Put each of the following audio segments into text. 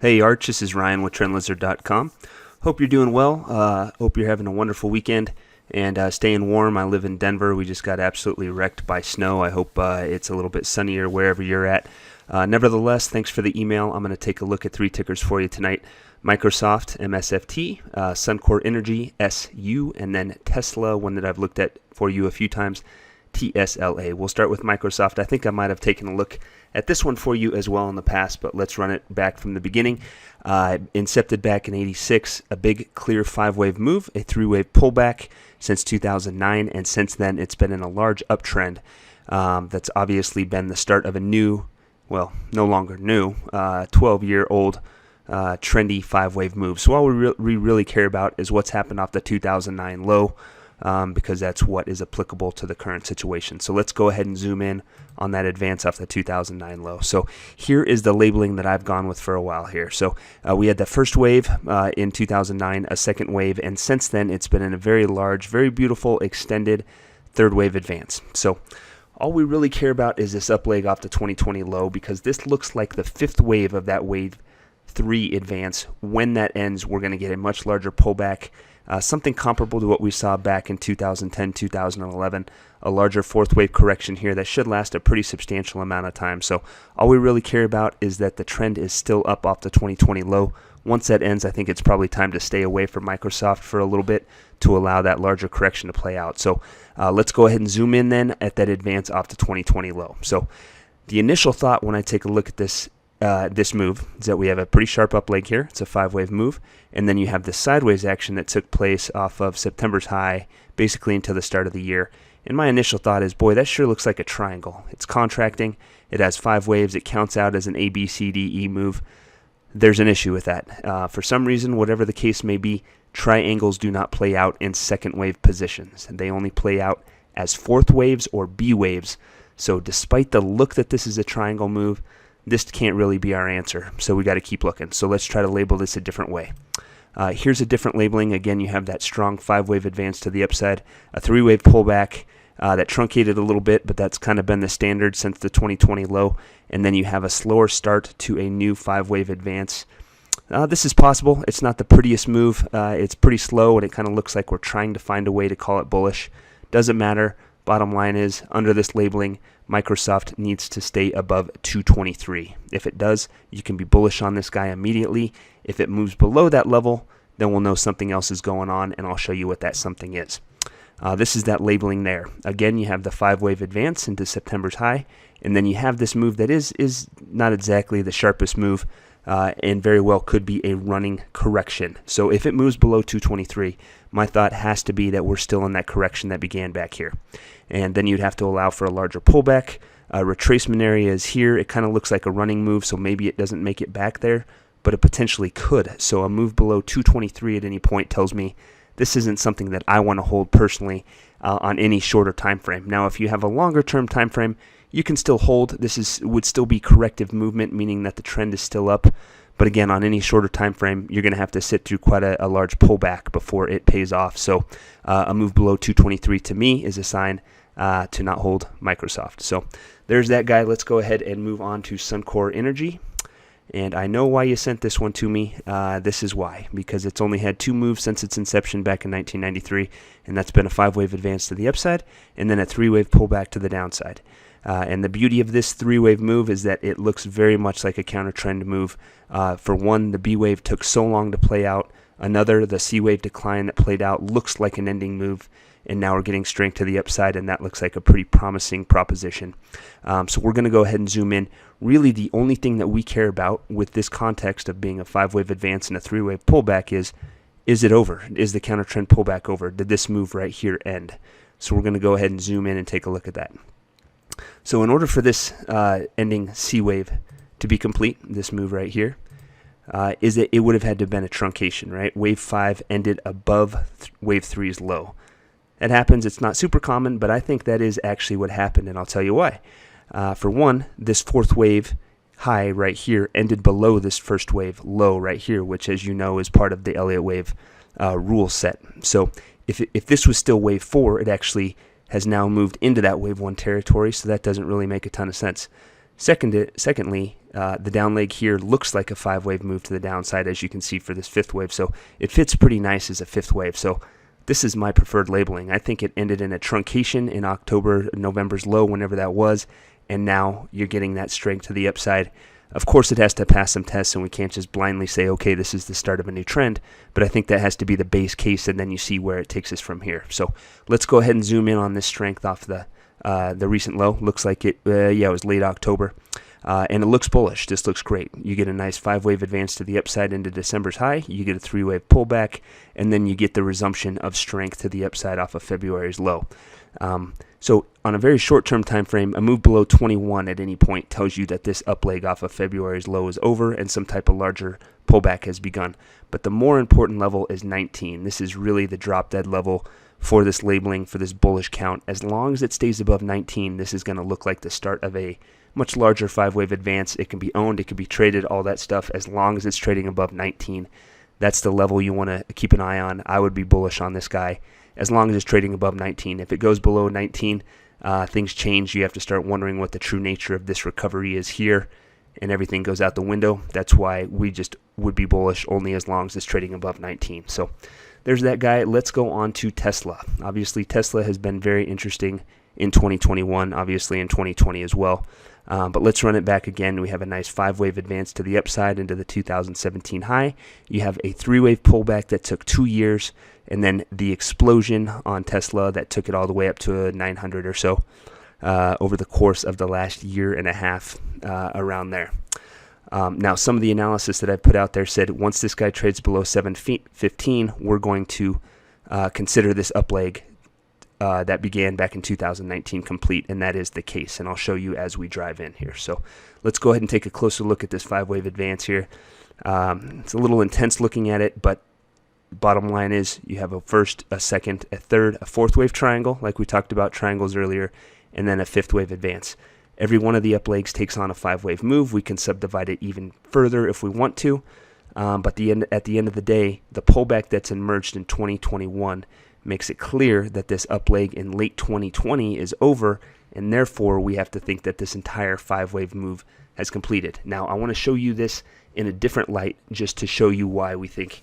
Hey Arch, this is Ryan with TrendLizard.com. Hope you're doing well. Hope you're having a wonderful weekend and staying warm. I live in Denver. We just got absolutely wrecked by snow. I hope it's a little bit sunnier wherever you're at. Nevertheless, thanks for the email. I'm going to take a look at three tickers for you tonight. Microsoft, MSFT, Suncor Energy, SU, and then Tesla, one that I've looked at for you a few times, TSLA. We'll start with Microsoft. I think I might have taken a look at this one for you as well in the past, but let's run it back from the beginning. Incepted back in '86, a big clear 5-wave move, a 3-wave pullback since 2009, and since then it's been in a large uptrend. That's obviously been the start of a new, well, no longer new, 12-year-old trendy 5-wave move. So all we really care about is what's happened off the 2009 low, because that's what is applicable to the current situation. So let's go ahead and zoom in on that advance off the 2009 low. So here is the labeling that I've gone with for a while here. So we had the first wave in 2009, a second wave, and since then it's been in a very large, very beautiful, extended third wave advance. So all we really care about is this up leg off the 2020 low, because this looks like the fifth wave of that wave 3 advance. When that ends, we're going to get a much larger pullback, something comparable to what we saw back in 2010, 2011, a larger fourth wave correction here that should last a pretty substantial amount of time. So all we really care about is that the trend is still up off the 2020 low. Once that ends, I think it's probably time to stay away from Microsoft for a little bit to allow that larger correction to play out. So let's go ahead and zoom in then at that advance off the 2020 low. So the initial thought when I take a look at this move is that we have a pretty sharp up leg here. It's a 5-wave move, and then you have the sideways action that took place off of September's high basically until the start of the year. And my initial thought is, boy, that sure looks like a triangle. It's contracting, it has 5 waves, it counts out as an A, B, C, D, E move. There's an issue with that. For some reason, whatever the case may be, triangles do not play out in second wave positions. They only play out as fourth waves or B waves. So despite the look that this is a triangle move, this can't really be our answer, so we got to keep looking. So let's try to label this a different way. Here's a different labeling. Again, you have that strong 5-wave advance to the upside, a 3-wave pullback that truncated a little bit, but that's kind of been the standard since the 2020 low. And then you have a slower start to a new 5-wave advance. This is possible. It's not the prettiest move. It's pretty slow, and it kind of looks like we're trying to find a way to call it bullish. Doesn't matter. Bottom line is, under this labeling, Microsoft needs to stay above 223. If it does, you can be bullish on this guy immediately. If it moves below that level, then we'll know something else is going on, and I'll show you what that something is. This is that labeling there. Again, you have the 5-wave advance into September's high, and then you have this move that is not exactly the sharpest move, and very well could be a running correction. So if it moves below 223, my thought has to be that we're still in that correction that began back here. And then you'd have to allow for a larger pullback. Retracement area is here. It kind of looks like a running move, so maybe it doesn't make it back there, but it potentially could. So a move below 223 at any point tells me this isn't something that I want to hold personally on any shorter time frame. Now, if you have a longer term time frame, you can still hold. This would still be corrective movement, meaning that the trend is still up. But again, on any shorter time frame, you're going to have to sit through quite a large pullback before it pays off. So a move below 223 to me is a sign to not hold Microsoft. So there's that guy. Let's go ahead and move on to Suncor Energy. And I know why you sent this one to me. This is why, because it's only had 2 moves since its inception back in 1993, and that's been a 5-wave advance to the upside and then a 3-wave pullback to the downside. And the beauty of this 3-wave move is that it looks very much like a counter trend move. For one, the B wave took so long to play out. Another, the C wave decline that played out, looks like an ending move. And now we're getting strength to the upside, and that looks like a pretty promising proposition. So we're going to go ahead and zoom in. Really, the only thing that we care about with this context of being a 5-wave advance and a 3-wave pullback is it over? Is the counter trend pullback over? Did this move right here end? So we're going to go ahead and zoom in and take a look at that. So in order for this ending C wave to be complete, this move right here, is that it would have had to have been a truncation, right? Wave 5 ended above wave 3's low. That happens. It's not super common, but I think that is actually what happened, and I'll tell you why. For one, this fourth wave high right here ended below this first wave low right here, which, as you know, is part of the Elliott Wave rule set. So if this was still wave 4, it actually has now moved into that wave 1 territory, so that doesn't really make a ton of sense. Secondly, The down leg here looks like a 5-wave move to the downside, as you can see for this 5th wave, so it fits pretty nice as a 5th wave. So this is my preferred labeling. I think it ended in a truncation in October, November's low, whenever that was, and now you're getting that strength to the upside. Of course, it has to pass some tests, and we can't just blindly say, okay, this is the start of a new trend, but I think that has to be the base case, and then you see where it takes us from here. So let's go ahead and zoom in on this strength off the recent low. Looks like it was late October. And it looks bullish. This looks great. You get a nice 5-wave advance to the upside into December's high. You get a 3-wave pullback, and then you get the resumption of strength to the upside off of February's low. So on a very short-term time frame, a move below 21 at any point tells you that this up leg off of February's low is over and some type of larger pullback has begun. But the more important level is 19. This is really the drop-dead level for this labeling, for this bullish count. As long as it stays above 19, this is going to look like the start of a much larger 5-wave advance. It can be owned, it can be traded, all that stuff, as long as it's trading above 19. That's the level you want to keep an eye on. I would be bullish on this guy as long as it's trading above 19. If it goes below 19, things change. You have to start wondering what the true nature of this recovery is here, and everything goes out the window. That's why we just would be bullish only as long as it's trading above 19. So there's that guy. Let's go on to Tesla. Obviously, Tesla has been very interesting in 2021, obviously in 2020 as well. But let's run it back again. We have a nice 5-wave advance to the upside into the 2017 high. You have a 3-wave pullback that took 2 years, and then the explosion on Tesla that took it all the way up to 900 or so over the course of the last year and a half, around there. Now, some of the analysis that I've put out there said once this guy trades below 715, we're going to consider this up leg that began back in 2019 complete, and that is the case, and I'll show you as we drive in here. So let's go ahead and take a closer look at this 5-wave advance here. It's a little intense looking at it, but bottom line is you have a first, a second, a third, a 4th wave triangle, like we talked about triangles earlier, and then a 5th wave advance. Every one of the up legs takes on a 5-wave move. We can subdivide it even further if we want to, but at the end of the day, the pullback that's emerged in 2021 makes it clear that this up leg in late 2020 is over, and therefore we have to think that this entire 5-wave move has completed. Now, I want to show you this in a different light just to show you why we think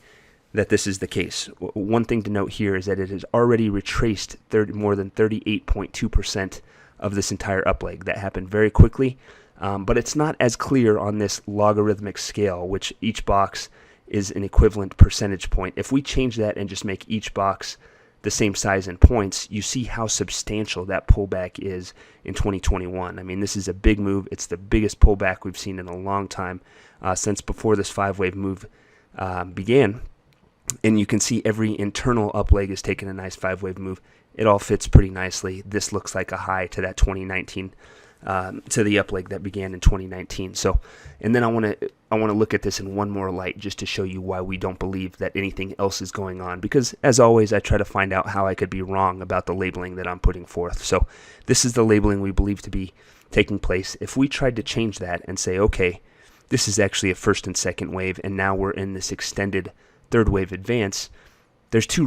that this is the case. One thing to note here is that it has already retraced more than 38.2% of this entire up leg. That happened very quickly, but it's not as clear on this logarithmic scale, which each box is an equivalent percentage point. If we change that and just make each box the same size in points, you see how substantial that pullback is in 2021. I mean, this is a big move. It's the biggest pullback we've seen in a long time, since before this 5-wave move began. And you can see every internal up leg is taking a nice 5-wave move. It all fits pretty nicely. This looks like a high to that 2019, to the up leg that began in 2019. So, and then I want to look at this in one more light just to show you why we don't believe that anything else is going on. Because as always, I try to find out how I could be wrong about the labeling that I'm putting forth. So this is the labeling we believe to be taking place. If we tried to change that and say, okay, this is actually a 1st and 2nd wave, and now we're in this extended 3rd wave advance, there's 3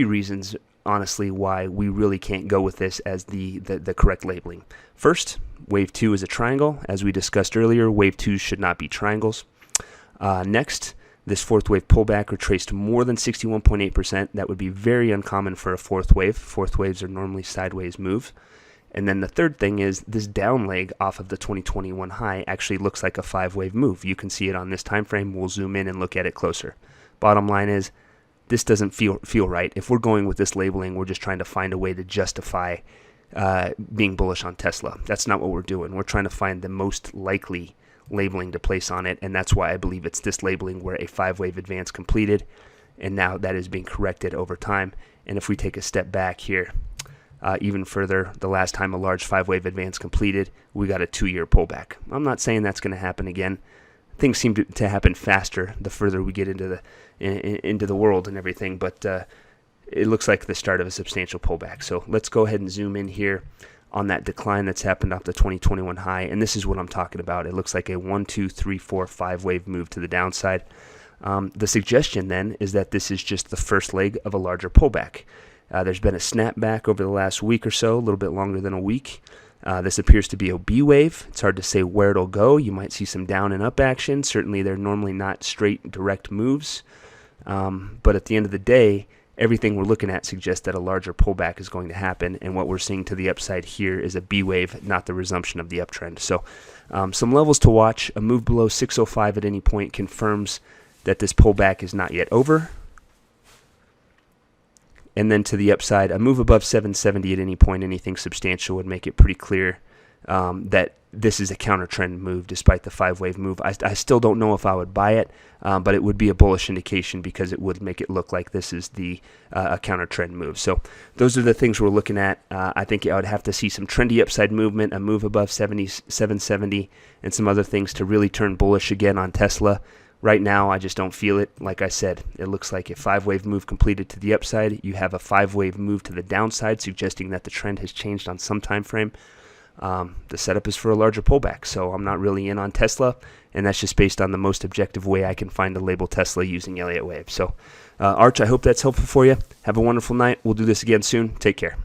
reasons, honestly, why we really can't go with this as the correct labeling. First, wave 2 is a triangle. As we discussed earlier, wave 2s should not be triangles. Next, this 4th wave pullback retraced more than 61.8%. That would be very uncommon for a 4th wave. 4th waves are normally sideways moves. And then the third thing is this down leg off of the 2021 high actually looks like a 5-wave move. You can see it on this time frame. We'll zoom in and look at it closer. Bottom line is, this doesn't feel right. If we're going with this labeling, we're just trying to find a way to justify being bullish on Tesla. That's not what we're doing. We're trying to find the most likely labeling to place on it, and that's why I believe it's this labeling where a 5-wave advance completed, and now that is being corrected over time. And if we take a step back here, even further, the last time a large 5-wave advance completed, we got a 2-year pullback. I'm not saying that's going to happen again. Things seem to happen faster the further we get into the world and everything, but it looks like the start of a substantial pullback. So let's go ahead and zoom in here on that decline that's happened off the 2021 high, and this is what I'm talking about. It looks like a 1, 2, 3, 4, 5-wave move to the downside. The suggestion then is that this is just the first leg of a larger pullback. There's been a snapback over the last week or so, a little bit longer than a week. This appears to be a B wave. It's hard to say where it'll go. You might see some down and up action. Certainly, they're normally not straight, direct moves. But at the end of the day, everything we're looking at suggests that a larger pullback is going to happen, and what we're seeing to the upside here is a B wave, not the resumption of the uptrend. So some levels to watch. A move below 605 at any point confirms that this pullback is not yet over. And then to the upside, a move above 770 at any point, anything substantial would make it pretty clear that this is a counter trend move despite the 5-wave move. I still don't know if I would buy it, but it would be a bullish indication because it would make it look like this is a counter trend move. So those are the things we're looking at. I think I would have to see some trendy upside movement, a move above 770, and some other things to really turn bullish again on Tesla. Right now, I just don't feel it. Like I said, it looks like a 5-wave move completed to the upside. You have a 5-wave move to the downside, suggesting that the trend has changed on some time frame. The setup is for a larger pullback, so I'm not really in on Tesla, and that's just based on the most objective way I can find to label Tesla using Elliott Wave. So, Arch, I hope that's helpful for you. Have a wonderful night. We'll do this again soon. Take care.